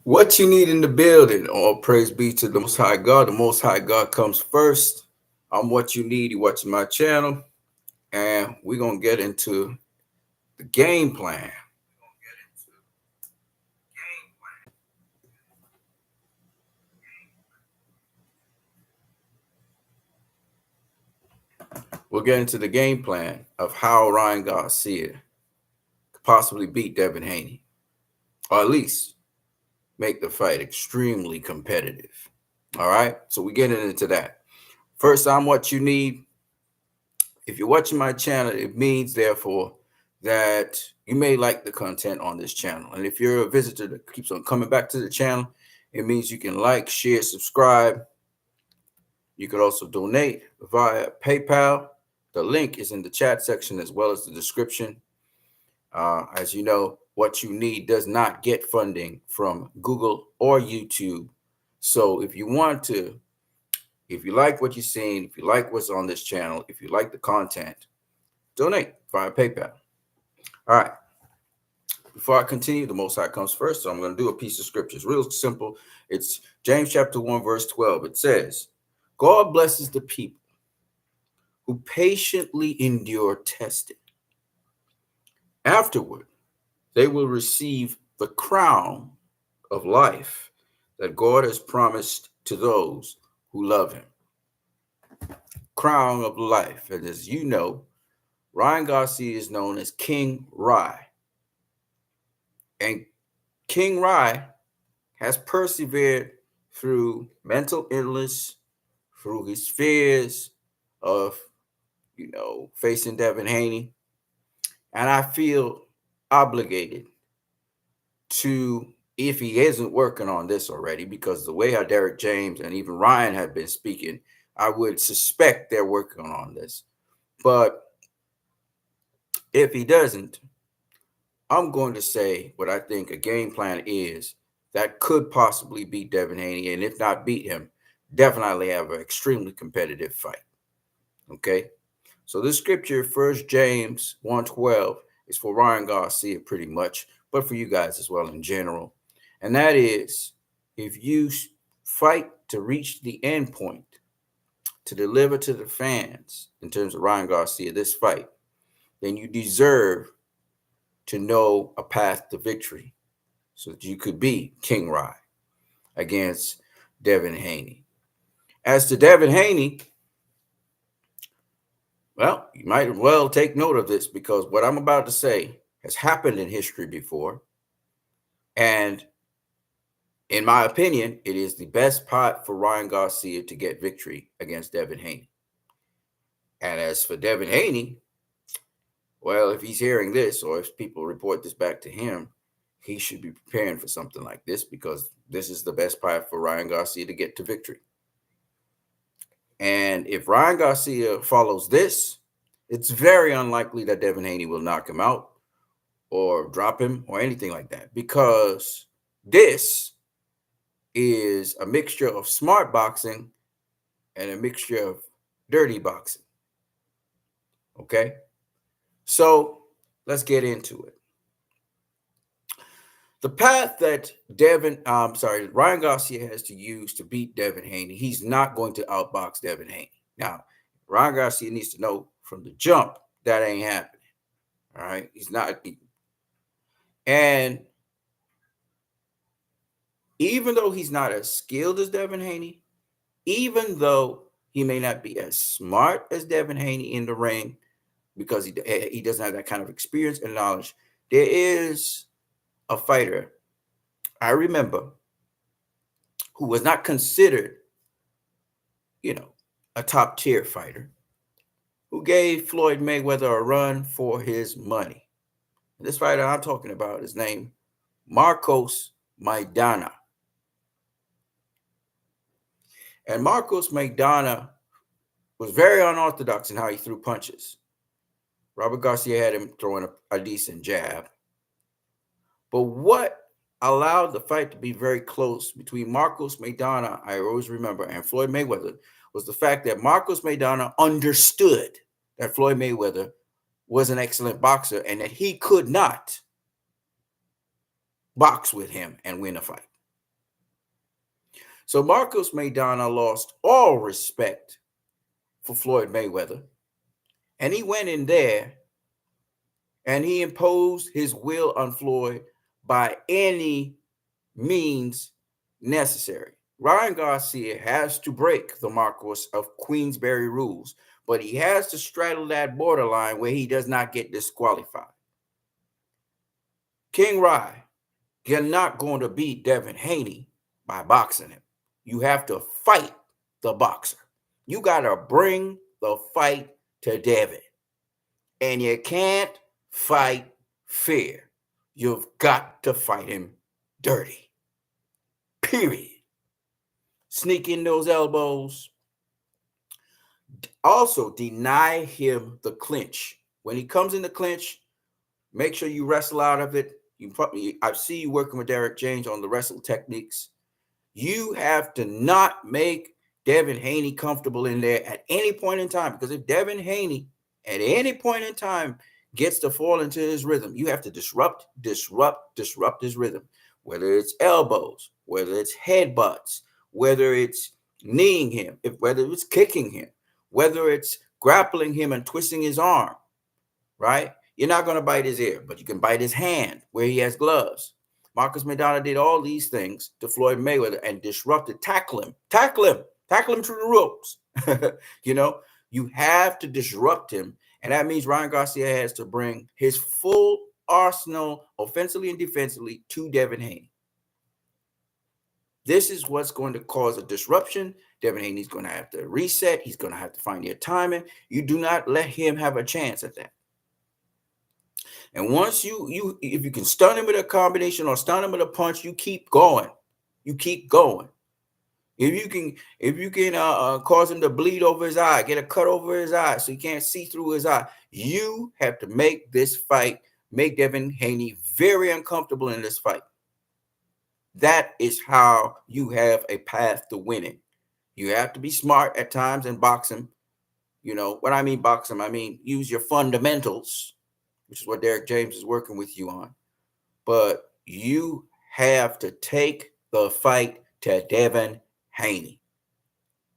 What you need in the building? All praise be to the Most High God. The Most High God comes first. I'm what you need. You're watching my channel, and we're gonna get into the game plan. We'll get into the game plan of how Ry-an Garcia could possibly beat Devin Haney, or at least make the fight extremely competitive. All right, so we're getting into that. First, I'm what you need. If you're watching my channel, it means therefore that you may like the content on this channel. And if you're a visitor that keeps on coming back to the channel, it means you can like, share, subscribe. You could also donate via PayPal. The link is in the chat section as well as the description. As you know, WattUNeed does not get funding from Google or YouTube. So if you want to, if you like what you're seeing, if you like what's on this channel, if you like the content, donate via PayPal. All right. Before I continue, the Most High comes first. So I'm going to do a piece of scripture. It's real simple. It's James chapter 1, verse 12. It says, God blesses the people who patiently endure testing. Afterward, they will receive the crown of life that God has promised to those who love him. Crown of life. And as you know, Ry-an Garcia is known as King Ry. And King Ry has persevered through mental illness, through his fears of, facing Devin Haney. And I feel obligated to, if he isn't working on this already, because the way how Derek James and even Ryan have been speaking, I would suspect they're working on this. But if he doesn't, I'm going to say what I think a game plan is that could possibly beat Devin Haney, and if not beat him, definitely have an extremely competitive fight. Okay, so this scripture, 1 James 1:12, is for Ry-an Garcia pretty much, but for you guys as well in general. And that is, if you fight to reach the end point, to deliver to the fans in terms of Ry-an Garcia, this fight, then you deserve to know a path to victory so that you could be King Ry against Devin Haney. As to Devin Haney, well, you might well take note of this because what I'm about to say has happened in history before. And in my opinion, it is the best pot for Ry-an Garcia to get victory against Devin Haney. And as for Devin Haney, well, if he's hearing this or if people report this back to him, he should be preparing for something like this because this is the best path for Ry-an Garcia to get to victory. And if Ry-an Garcia follows this, it's very unlikely that Devin Haney will knock him out or drop him or anything like that, because this is a mixture of smart boxing and a mixture of dirty boxing. Okay, so let's get into it. The path that Ry-an Garcia has to use to beat Devin Haney, he's not going to outbox Devin Haney. Now, Ry-an Garcia needs to know from the jump that ain't happening. All right, he's not. And even though he's not as skilled as Devin Haney, even though he may not be as smart as Devin Haney in the ring, because he doesn't have that kind of experience and knowledge, there is a fighter I remember who was not considered, a top tier fighter, who gave Floyd Mayweather a run for his money. And this fighter I'm talking about is named Marcos Maidana. And Marcos Maidana was very unorthodox in how he threw punches. Robert Garcia had him throwing a decent jab. But what allowed the fight to be very close between Marcos Maidana, I always remember, and Floyd Mayweather was the fact that Marcos Maidana understood that Floyd Mayweather was an excellent boxer and that he could not box with him and win a fight. So Marcos Maidana lost all respect for Floyd Mayweather. And he went in there and he imposed his will on Floyd by any means necessary. Ry-an Garcia has to break the Marcos of Queensberry rules, but he has to straddle that borderline where he does not get disqualified. King Ry, you're not going to beat Devin Haney by boxing him. You have to fight the boxer. You got to bring the fight to Devin. And you can't fight fair. You've got to fight him dirty. Period. Sneak in those elbows. Also, deny him the clinch. When he comes in the clinch, make sure you wrestle out of it. I see you working with Derek James on the wrestle techniques. You have to not make Devin Haney comfortable in there at any point in time. Because if Devin Haney at any point in time gets to fall into his rhythm, you have to disrupt his rhythm. Whether it's elbows, whether it's headbutts, whether it's kneeing him, whether it's kicking him, whether it's grappling him and twisting his arm, right? You're not going to bite his ear, but you can bite his hand where he has gloves. Marcos Maidana did all these things to Floyd Mayweather and disrupted, tackle him through the ropes. You have to disrupt him. And that means Ry-an Garcia has to bring his full arsenal offensively and defensively to Devin Haney. This is what's going to cause a disruption. Devin Haney's going to have to reset. He's going to have to find your timing. You do not let him have a chance at that. And once if you can stun him with a combination or stun him with a punch, you keep going. You keep going. If you can cause him to bleed over his eye, get a cut over his eye so he can't see through his eye, you have to make this fight, make Devin Haney very uncomfortable in this fight. That is how you have a path to winning. You have to be smart at times in boxing. What I mean boxing, I mean use your fundamentals, which is what Derek James is working with you on. But you have to take the fight to Devin Haney.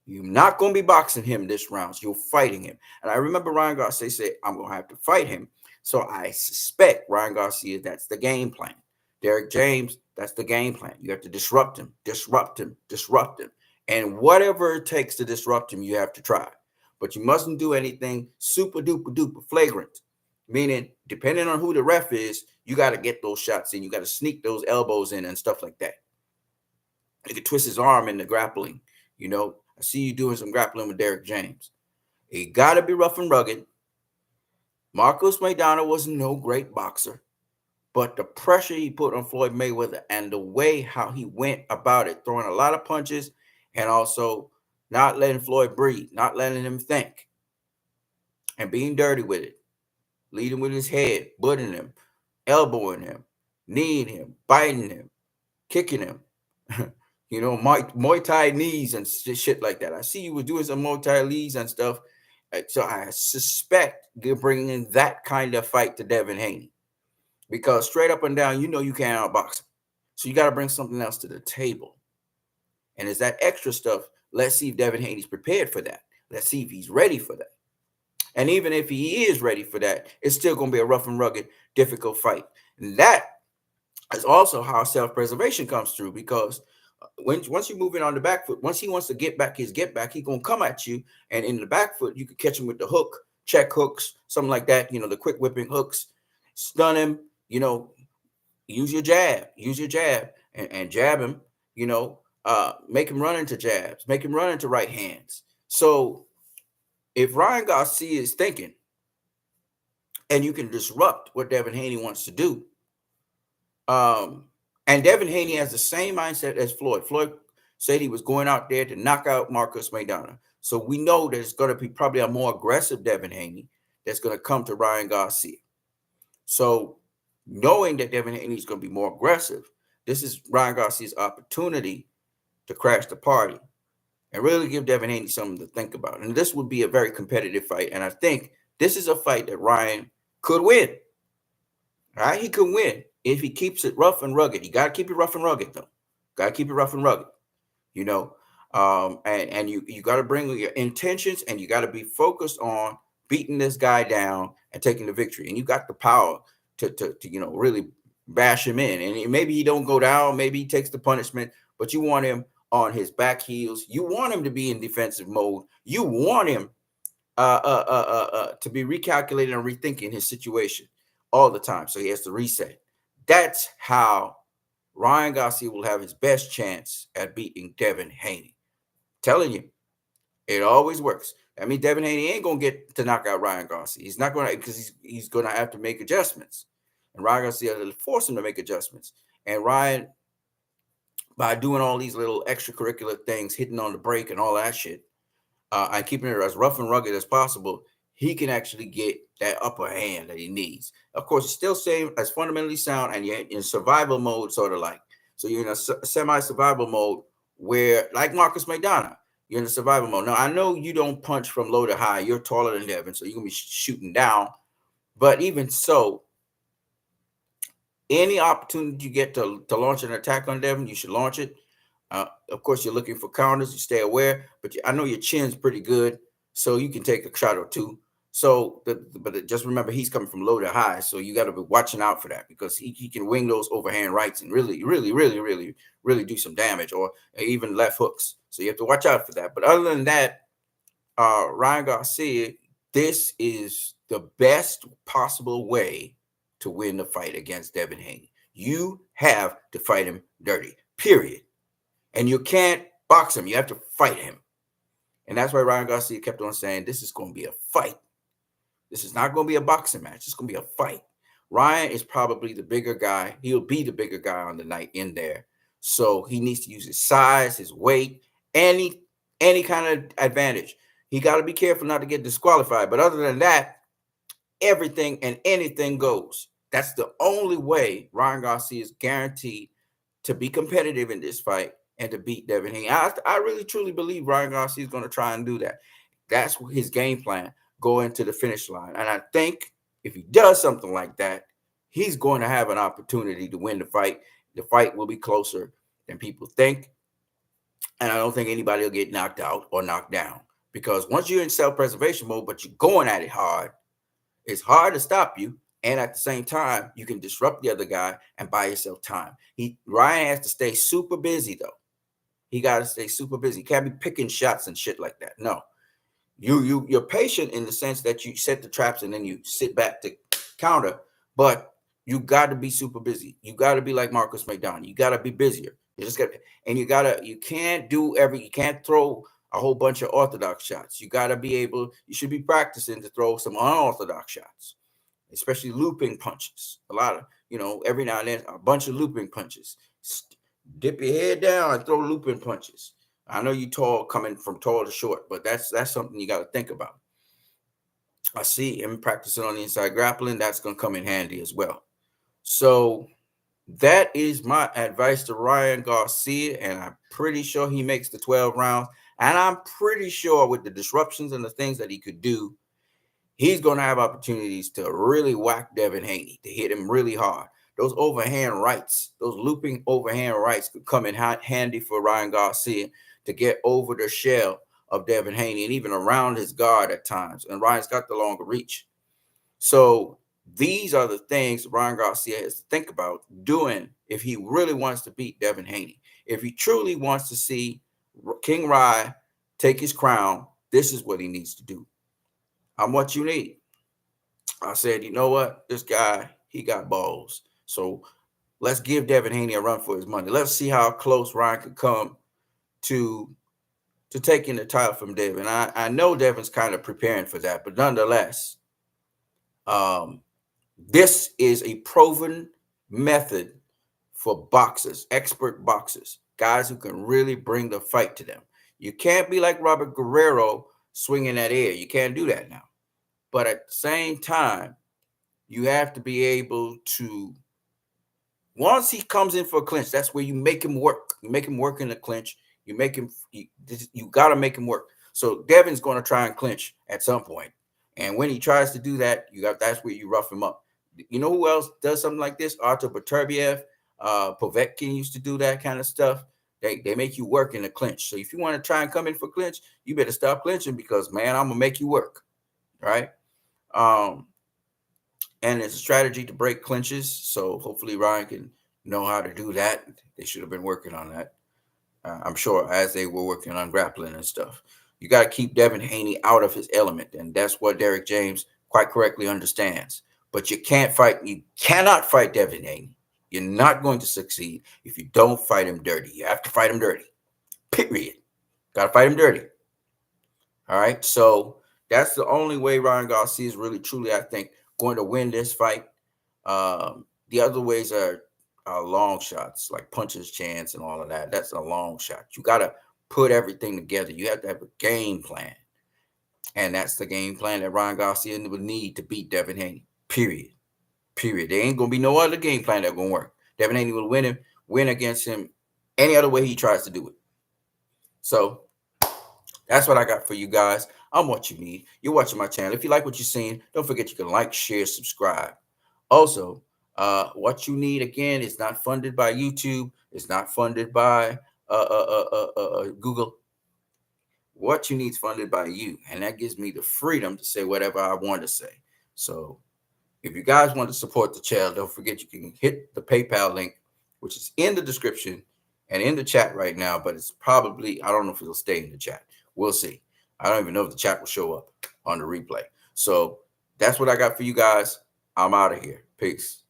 You're not going to be boxing him this round. You're fighting him. And I remember Ry-an Garcia said, I'm going to have to fight him. So I suspect Ry-an Garcia, that's the game plan. Derek James, that's the game plan. You have to disrupt him. And whatever it takes to disrupt him, you have to try. But you mustn't do anything super duper duper flagrant. Meaning, depending on who the ref is, you got to get those shots in. You got to sneak those elbows in and stuff like that. You can twist his arm in the grappling. I see you doing some grappling with Derek James. He got to be rough and rugged. Marcos Maidana was no great boxer, but the pressure he put on Floyd Mayweather and the way how he went about it, throwing a lot of punches and also not letting Floyd breathe, not letting him think, and being dirty with it, leading with his head, butting him, elbowing him, kneeing him, biting him, kicking him. Muay Thai knees and shit like that. I see you were doing some Muay Thai knees and stuff. So I suspect you're bringing in that kind of fight to Devin Haney. Because straight up and down, you can't outbox him. So you got to bring something else to the table. And it's that extra stuff. Let's see if Devin Haney's prepared for that. Let's see if he's ready for that. And even if he is ready for that, it's still going to be a rough and rugged, difficult fight. And that is also how self-preservation comes through, because once you move in on the back foot, once he wants to get back, he's going to come at you. And in the back foot, you can catch him with the hook, check hooks, something like that, the quick whipping hooks, stun him, use your jab and jab him, make him run into jabs, make him run into right hands. So if Ry-an Garcia is thinking and you can disrupt what Devin Haney wants to do, and Devin Haney has the same mindset as Floyd. Floyd said he was going out there to knock out Marcos Maidana. So we know that it's going to be probably a more aggressive Devin Haney that's going to come to Ry-an Garcia. So knowing that Devin Haney is going to be more aggressive, this is Ry-an Garcia's opportunity to crash the party and really give Devin Haney something to think about. And this would be a very competitive fight. And I think this is a fight that Ry-an could win. All right, he could win if he keeps it rough and rugged. You got to keep it rough and rugged, though. Got to keep it rough and rugged. you know. And you got to bring your intentions, and you got to be focused on beating this guy down and taking the victory. And you got the power to really bash him in. And maybe he don't go down, maybe he takes the punishment, but you want him on his back heels. You want him to be in defensive mode. You want him to be recalculating and rethinking his situation all the time. So he has to reset. That's how Ry-an Garcia will have his best chance at beating Devin Haney. Telling you, it always works. I mean, Devin Haney ain't gonna get to knock out Ry-an Garcia. He's not gonna, because he's gonna have to make adjustments, and Ry-an Garcia will force him to make adjustments. And Ryan, by doing all these little extracurricular things, hitting on the brake and all that shit, and keeping it as rough and rugged as possible, he can actually get that upper hand that he needs. Of course, it's still same as fundamentally sound, and you're in survival mode, sort of like. So you're in a semi-survival mode where, like Marcus McDonough, you're in a survival mode. Now, I know you don't punch from low to high. You're taller than Devin, so you're going to be shooting down. But even so, any opportunity you get to launch an attack on Devin, you should launch it. Of course, you're looking for counters. You stay aware, but I know your chin's pretty good, so you can take a shot or two. So, but just remember, he's coming from low to high, so you got to be watching out for that, because he can wing those overhand rights and really do some damage, or even left hooks. So you have to watch out for that. But other than that, Ry-an Garcia, this is the best possible way to win the fight against Devin Haney. You have to fight him dirty, period. And you can't box him. You have to fight him. And that's why Ry-an Garcia kept on saying, this is going to be a fight. This is not going to be a boxing match. It's going to be a fight. Ryan is probably the bigger guy. He'll be the bigger guy on the night in there. So he needs to use his size, his weight, any kind of advantage. He got to be careful not to get disqualified. But other than that, everything and anything goes. That's the only way Ry-an Garcia is guaranteed to be competitive in this fight and to beat Devin Haney. I really, truly believe Ry-an Garcia is going to try and do that. That's his game plan, going to the finish line. And I think if he does something like that, he's going to have an opportunity to win the fight. The fight will be closer than people think. And I don't think anybody will get knocked out or knocked down, because once you're in self-preservation mode, but you're going at it hard, it's hard to stop you. And at the same time, you can disrupt the other guy and buy yourself time. Ryan has to stay super busy, though. He got to stay super busy. He can't be picking shots and shit like that. No. You're patient in the sense that you set the traps and then you sit back to counter, but you got to be super busy. You got to be like Marcus McDonough. You got to be busier. You can't throw a whole bunch of orthodox shots. You should be practicing to throw some unorthodox shots, especially looping punches. A lot of, every now and then, a bunch of looping punches. Dip your head down and throw looping punches. I know you tall, coming from tall to short, but that's something you got to think about. I see him practicing on the inside grappling. That's going to come in handy as well. So that is my advice to Ry-an Garcia, and I'm pretty sure he makes the 12 rounds. And I'm pretty sure with the disruptions and the things that he could do, he's going to have opportunities to really whack Devin Haney, to hit him really hard. Those overhand rights, those looping overhand rights could come in handy for Ry-an Garcia to get over the shell of Devin Haney and even around his guard at times. And Ryan's got the longer reach. So these are the things Ry-an Garcia has to think about doing if he really wants to beat Devin Haney. If he truly wants to see King Ry take his crown, this is what he needs to do. I'm what you need. I said, you know what? This guy, he got balls. So let's give Devin Haney a run for his money. Let's see how close Ryan could come to taking the title from Devin. I know Devin's kind of preparing for that, but nonetheless, this is a proven method for boxers, expert boxers, guys who can really bring the fight to them. You can't be like Robert Guerrero swinging that air. You can't do that now. But at the same time, you have to be able to, once he comes in for a clinch, that's where you make him work. You make him work in the clinch. You got to make him work. So Devin's going to try and clinch at some point. And when he tries to do that, that's where you rough him up. You know who else does something like this? Artur Beterbiev, Povetkin used to do that kind of stuff. They make you work in the clinch. So if you want to try and come in for clinch, you better stop clinching because, man, I'm going to make you work, right? And it's a strategy to break clinches. So hopefully Ryan can know how to do that. They should have been working on that. I'm sure as they were working on grappling and stuff. You got to keep Devin Haney out of his element. And that's what Derek James quite correctly understands. But you cannot fight Devin Haney. You're not going to succeed if you don't fight him dirty. You have to fight him dirty. Period. Got to fight him dirty. All right. So that's the only way Ry-an Garcia is really, truly, I think, going to win this fight. The other ways are long shots, like puncher's chance and all of that. That's a long shot. You got to put everything together. You have to have a game plan. And that's the game plan that Ry-an Garcia would need to beat Devin Haney. Period. Period. There ain't going to be no other game plan that's going to work. Devin Haney will win against him any other way he tries to do it. So that's what I got for you guys. I'm WattUNeed. You're watching my channel. If you like what you're seeing, don't forget you can like, share, subscribe. Also, WattUNeed, again, is not funded by YouTube. It's not funded by Google. WattUNeed is funded by you, and that gives me the freedom to say whatever I want to say. So if you guys want to support the channel, don't forget you can hit the PayPal link, which is in the description and in the chat right now, but it's probably, I don't know if it'll stay in the chat. We'll see. I don't even know if the chat will show up on the replay. So that's what I got for you guys. I'm out of here. Peace.